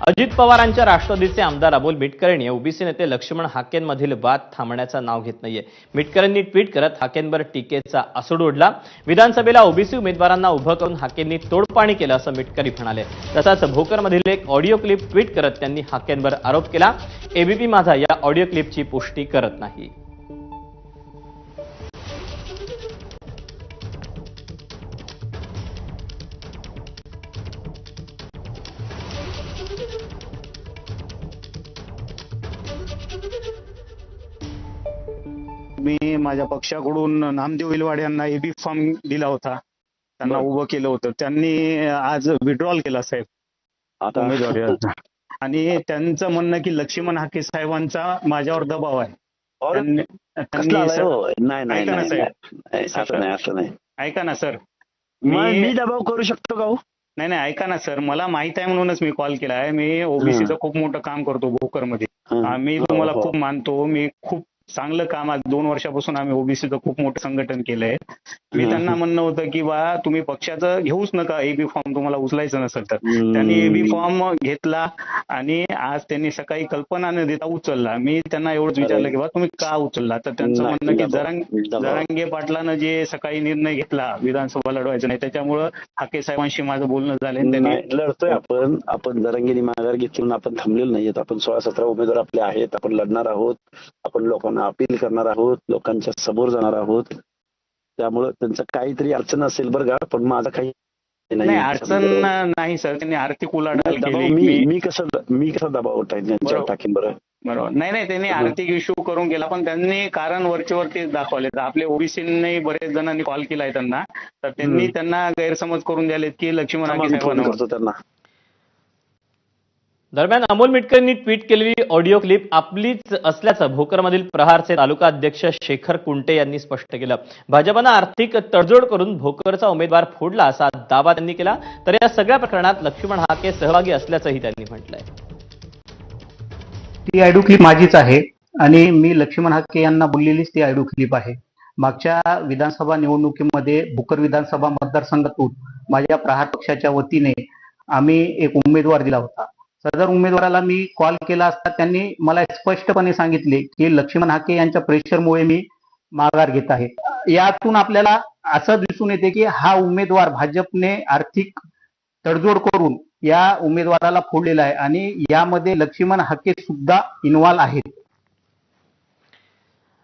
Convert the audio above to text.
अजित पवारांच्या राष्ट्रवादीचे आमदार अमोल मिटकरी ओबीसी नेते लक्ष्मण हाकेंमधील वाद थांबण्याचं नाव घेत नाहीये। मिटकरींनी ट्विट करत हाकेंवर टीकेचा आसूड ओढला। विधानसभेला ओबीसी उमेदवारांना उभं करून हाकेंनी तोडपाणी केलं असं मिटकरी म्हणाले। तसंच भोकरमधील एक ऑडिओ क्लिप ट्विट करत त्यांनी हाकेंवर आरोप केला। एबीपी माझा या ऑडिओ क्लिपची पुष्टी करत नाही। मी माझ्या पक्षाकडून नामदेव विलवाड यांना एबी फॉर्म दिला होता, त्यांना उभं केलं होतं। त्यांनी आज विड्रॉल केला साहेब आता उमेदवारी अर्ज। आणि त्यांचं म्हणणं की लक्ष्मण हाके साहेबांचा माझ्यावर दबाव आहे। ऐका ना सर, मी दबाव करू शकतो का? नाही ऐका ना सर, मला माहित आहे म्हणूनच मी कॉल केला आहे। मी ओबीसीचं खूप मोठं काम करतो भोकरमध्ये। मी तुम्हाला खूप मानतो। मी खूप चांगलं काम आज 2 वर्षापासून आम्ही ओबीसीचं खूप मोठं संघटन केलंय। मी त्यांना म्हणणं होतं की बा तुम्ही पक्षाचं घेऊच नका, एबी फॉर्म तुम्हाला उचलायचं नसेल तर। त्यांनी एबी फॉर्म घेतला आणि आज त्यांनी सकाळी कल्पना न देता उचलला। मी त्यांना एवढंच विचारलं की बा तुम्ही का उचलला, तर त्यांचं म्हणणं की जरांगे पाटलानं जे सकाळी निर्णय घेतला विधानसभा लढवायचं नाही, त्याच्यामुळं हाके साहेबांशी माझं बोलणं झालं। त्यांनी लढतोय आपण जरांगेने माघार घेतली, आपण थांबलेलो नाहीयेत। आपण 16-17 उमेदवार आपले आहेत, आपण लढणार आहोत, आपण लोकांना अपील करणार आहोत, लोकांच्या समोर जाणार आहोत। त्यामुळे त्यांचं काहीतरी अडचण असेल बरं का, पण माझं काही नाही अडचण नाही सर। त्यांनी आर्थिक उलाढाल केली। मी कसा दबाव टाकेन बरं? बरोबर नाही त्यांनी आर्थिक इश्यू करून गेला, पण त्यांनी कारण वरचे दाखवले। आपले ओबीसीने बरेच जणांनी कॉल केलाय त्यांना, तर त्यांना गैरसमज करून द्यालेत की लक्ष्मण हाके साहेबांना त्यांना। दरम्यान अमोल मिटकरींनी ट्विट केलेली ऑडिओ क्लिप आपलीच असल्याचं भोकरमधील प्रहारचे तालुका अध्यक्ष शेखर कुंटे यांनी स्पष्ट केलं। भाजपनं आर्थिक तडजोड करून भोकरचा उमेदवार फोडला असा दावा त्यांनी केला। तर या सगळ्या प्रकरणात लक्ष्मण हाके सहभागी असल्याचंही त्यांनी म्हटलंय। ती ऑडिओ क्लिप माझीच आहे आणि मी लक्ष्मण हाके यांना बोललेलीच ती ऑडिओ क्लिप आहे। मागच्या विधानसभा निवडणुकीमध्ये भोकर विधानसभा मतदारसंघातून माझ्या प्रहार पक्षाच्या वतीने आम्ही एक उमेदवार दिला होता। सदर उमेदवाराला मी कॉल केला असता त्यांनी मला स्पष्टपणे सांगितले की लक्ष्मण हाके यांच्या प्रेशरमुळे मी माघार घेत आहे। यातून आपल्याला असं दिसून येते की हा उमेदवार भाजपने आर्थिक तडजोड करून या उमेदवाराला फोडलेला आहे आणि यामध्ये लक्ष्मण हाके सुद्धा इन्व्हॉल्व आहेत।